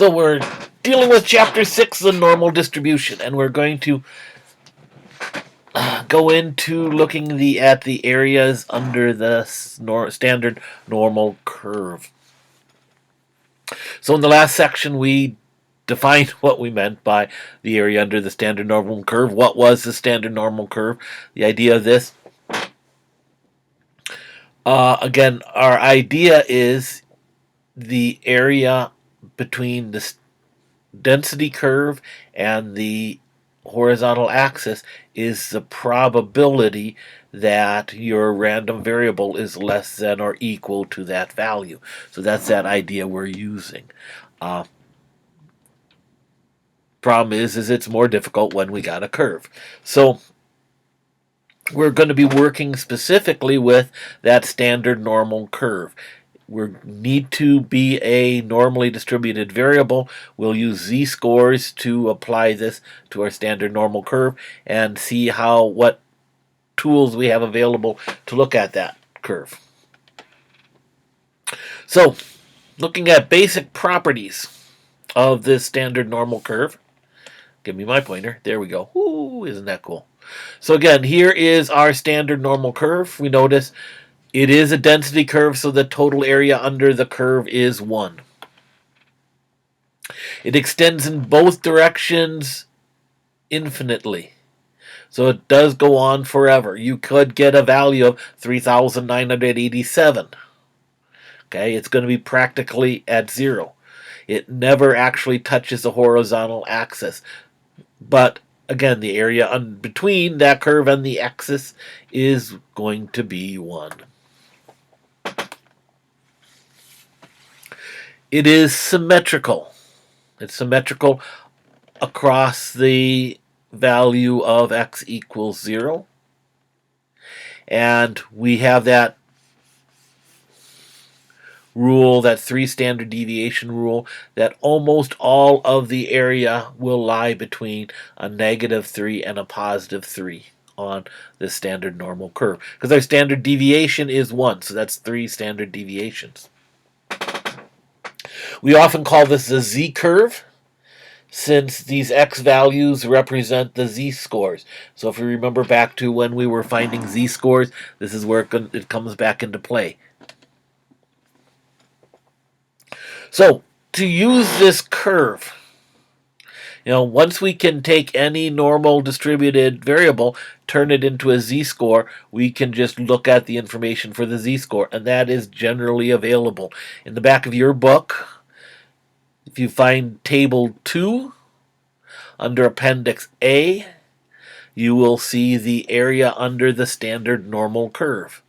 So we're dealing with Chapter 6, the normal distribution, and we're going to go into looking at the areas under the standard normal curve. So in the last section, we defined what we meant by the area under the standard normal curve. What was the standard normal curve? The idea of this, again, our idea is the area between the density curve and the horizontal axis is the probability that your random variable is less than or equal to that value. So that's that idea we're using. Problem is it's more difficult when we got a curve. So we're going to be working specifically with that standard normal curve. We need to be a normally distributed variable. We'll use z-scores to apply this to our standard normal curve and see what tools we have available to look at that curve. So, looking at basic properties of this standard normal curve. Give me my pointer. There we go. Ooh, isn't that cool? So again, here is our standard normal curve. We notice it is a density curve, so the total area under the curve is 1. It extends in both directions infinitely. So it does go on forever. You could get a value of 3,987. Okay, it's going to be practically at 0. It never actually touches the horizontal axis. But again, the area between that curve and the axis is going to be 1. It is symmetrical. It's symmetrical across the value of x equals 0. And we have that rule, that 3 standard deviation rule, that almost all of the area will lie between a -3 and a +3 on the standard normal curve. Because our standard deviation is 1, so that's 3 standard deviations. We often call this the z-curve, since these x values represent the z-scores. So if you remember back to when we were finding z-scores, this is where it comes back into play. So, to use this curve, once we can take any normal distributed variable, turn it into a z-score, we can just look at the information for the z-score, and that is generally available. In the back of your book, if you find Table 2, under Appendix A, you will see the area under the standard normal curve.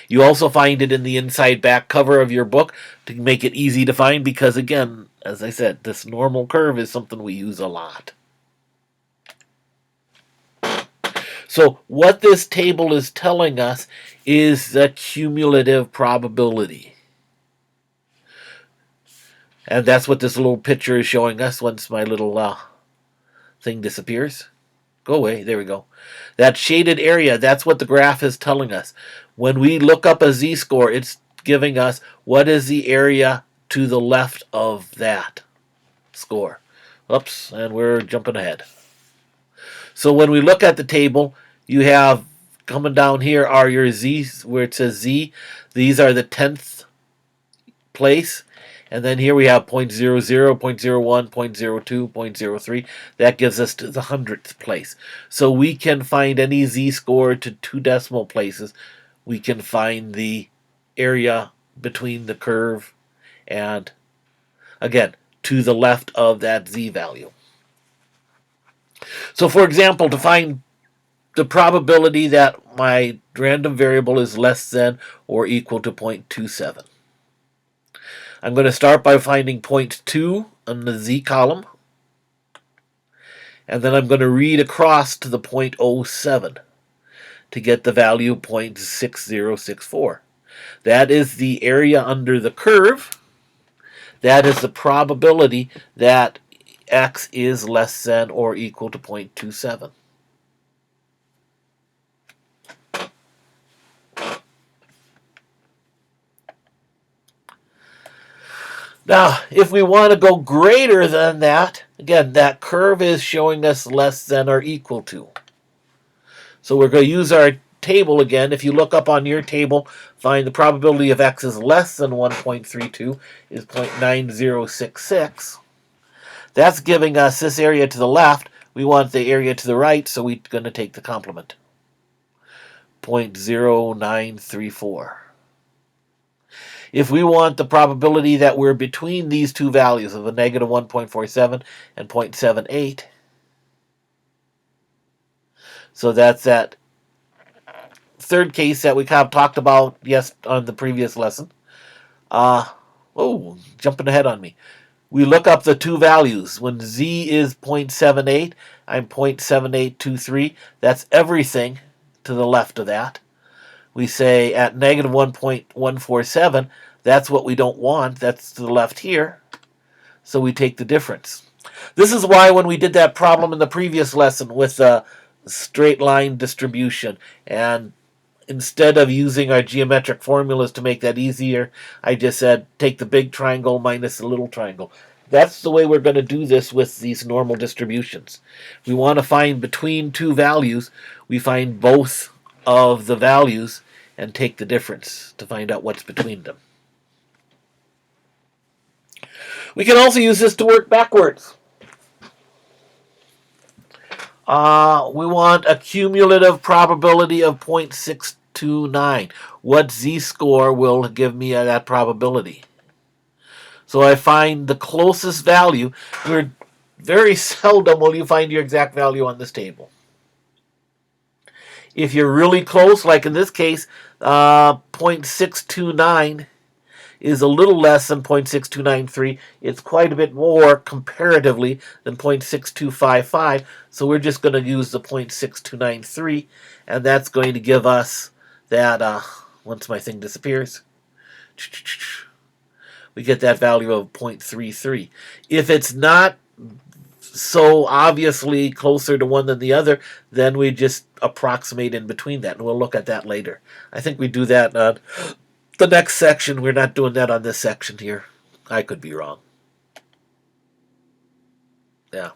You also find it in the inside back cover of your book to make it easy to find because, again, as I said, this normal curve is something we use a lot. So what this table is telling us is the cumulative probability. And that's what this little picture is showing us once my little thing disappears. Go away. There we go. That shaded area, that's what the graph is telling us. When we look up a z-score, it's giving us what is the area to the left of that score. Oops, and we're jumping ahead. So when we look at the table, you have coming down here are your z's, where it says z. These are the 10th place. And then here we have 0.00, 0.01, 0.02, 0.03. That gives us to the 100th place. So we can find any z-score to 2 decimal places. We can find the area between the curve and, again, to the left of that z value. So for example, to find the probability that my random variable is less than or equal to 0.27. I'm going to start by finding 0.2 on the z column, and then I'm going to read across to the 0.07 to get the value 0.6064. That is the area under the curve. That is the probability that x is less than or equal to 0.27. Now, if we want to go greater than that, again, that curve is showing us less than or equal to. So we're going to use our table again. If you look up on your table, find the probability of x is less than 1.32 is 0.9066. That's giving us this area to the left. We want the area to the right, so we're going to take the complement. 0.0934. If we want the probability that we're between these two values of a negative 1.47 and 0.78, so that's that third case that we kind of talked about on the previous lesson. Jumping ahead on me. We look up the two values. When z is 0.78, I'm 0.7823. That's everything to the left of that. We say at negative 1.147, that's what we don't want. That's to the left here. So we take the difference. This is why when we did that problem in the previous lesson with the straight line distribution, and instead of using our geometric formulas to make that easier, I just said take the big triangle minus the little triangle. That's the way we're going to do this with these normal distributions. We want to find between two values. We find both of the values and take the difference to find out what's between them. We can also use this to work backwards. We want a cumulative probability of 0.629. What z-score will give me that probability? So I find the closest value. Very seldom will you find your exact value on this table. If you're really close, like in this case, 0.629 is a little less than 0.6293. It's quite a bit more comparatively than 0.6255. So we're just going to use the 0.6293, and that's going to give us that, once my thing disappears, we get that value of 0.33. If it's not so obviously closer to one than the other, then we just approximate in between that, and we'll look at that later. I think we do that on the next section. We're not doing that on this section here. I could be wrong. Yeah.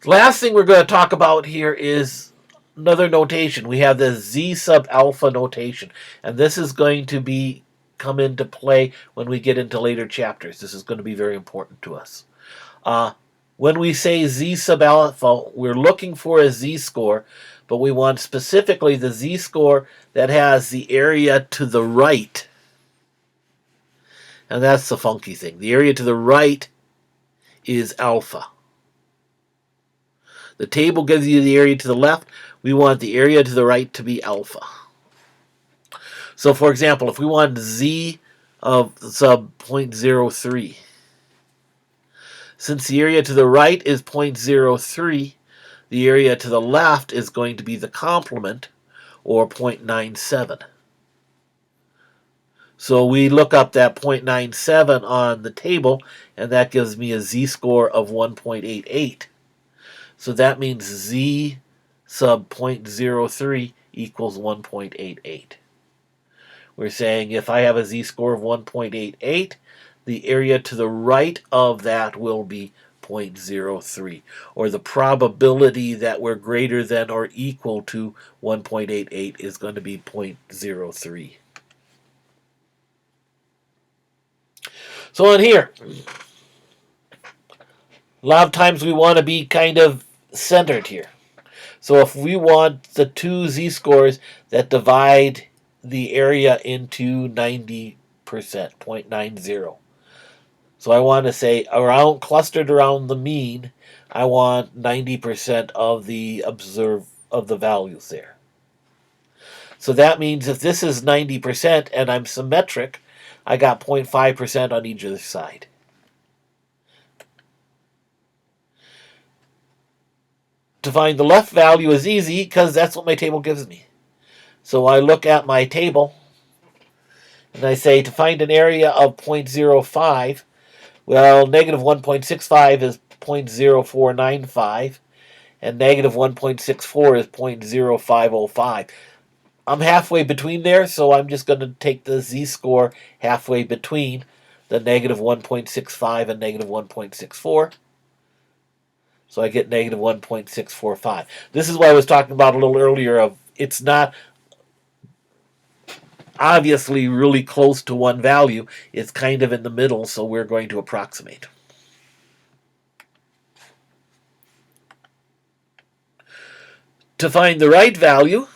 Last thing we're going to talk about here is another notation. We have the Z sub alpha notation, and this is going to come into play when we get into later chapters. This is going to be very important to us. When we say Z sub alpha, we're looking for a z-score, but we want specifically the z-score that has the area to the right. And that's the funky thing. The area to the right is alpha. The table gives you the area to the left. We want the area to the right to be alpha. So for example, if we want z of sub 0.03, since the area to the right is 0.03, the area to the left is going to be the complement, or 0.97. So we look up that 0.97 on the table, and that gives me a z-score of 1.88. So that means z sub 0.03 equals 1.88. We're saying if I have a z-score of 1.88, the area to the right of that will be 0.03, or the probability that we're greater than or equal to 1.88 is going to be 0.03. So on here, a lot of times we want to be kind of centered here. So if we want the two z-scores that divide the area into 90%, 0.90. So I want to say clustered around the mean, I want 90% of the values there. So that means if this is 90% and I'm symmetric, I got 0.5% on each other side. To find the left value is easy because that's what my table gives me. So I look at my table and I say to find an area of 0.05, well, negative 1.65 is 0.0495, and negative 1.64 is 0.0505. I'm halfway between there, so I'm just going to take the z-score halfway between the negative 1.65 and negative 1.64. So I get negative 1.645. This is what I was talking about a little earlier of it's not obviously really close to one value. It's kind of in the middle, so we're going to approximate. To find the right value,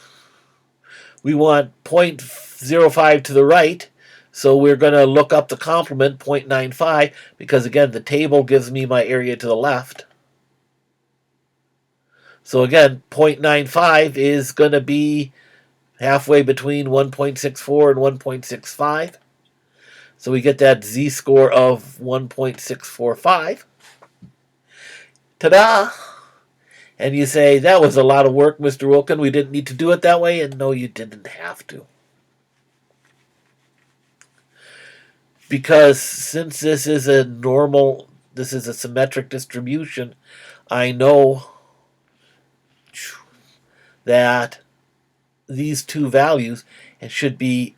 we want 0.05 to the right, so we're going to look up the complement 0.95 because again the table gives me my area to the left. So again 0.95 is going to be halfway between 1.64 and 1.65. So we get that z-score of 1.645. Ta-da! And you say, that was a lot of work, Mr. Wilkin. We didn't need to do it that way. And no, you didn't have to. Because since this is a symmetric distribution, I know that these two values should be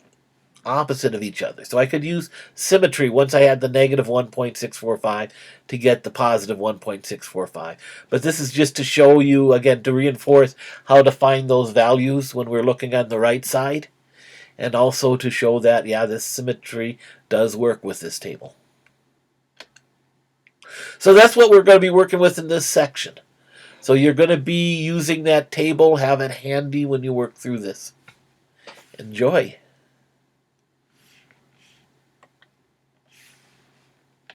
opposite of each other. So I could use symmetry once I had the negative 1.645 to get the positive 1.645. But this is just to show you, again, to reinforce how to find those values when we're looking on the right side. And also to show that, yeah, this symmetry does work with this table. So that's what we're going to be working with in this section. So you're going to be using that table. Have it handy when you work through this. Enjoy.